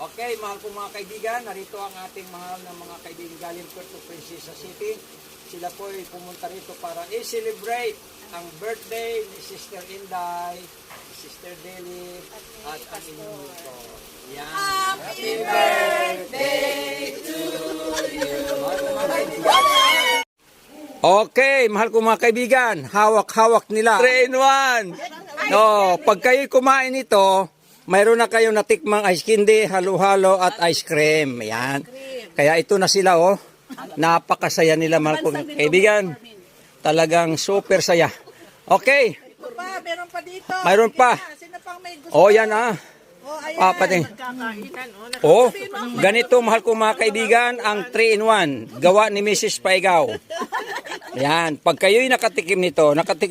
Okay, mahal kong mga kaibigan, narito ang ating mahal na mga kaibigan galing Puerto Princesa City. Sila po ay pumunta rito para i-celebrate ang birthday ni Sister Inday, Sister Deli, at ang inyong ito. Yan. Happy birthday to you! Mahal kong mga kaibigan. Okay, mahal kong mga kaibigan, hawak-hawak nila. 3 in 1! No, pag kayo kumain ito, mayroon na kayong natikmang ice candy, halo-halo at ice cream. Ayan. Kaya ito na sila, oh. Napakasaya nila, mahal kong kaibigan. Talagang super saya. Okay. Ito pa, meron pa dito. Mayroon pa. Sino pang may gusto? Oh, yan ah. Oh, ayan. Pati. Oh, ganito, mahal kong mga kaibigan, ang 3 in 1. Gawa ni Mrs. Paigaw. Ayan. Pag kayo'y nakatikim nito,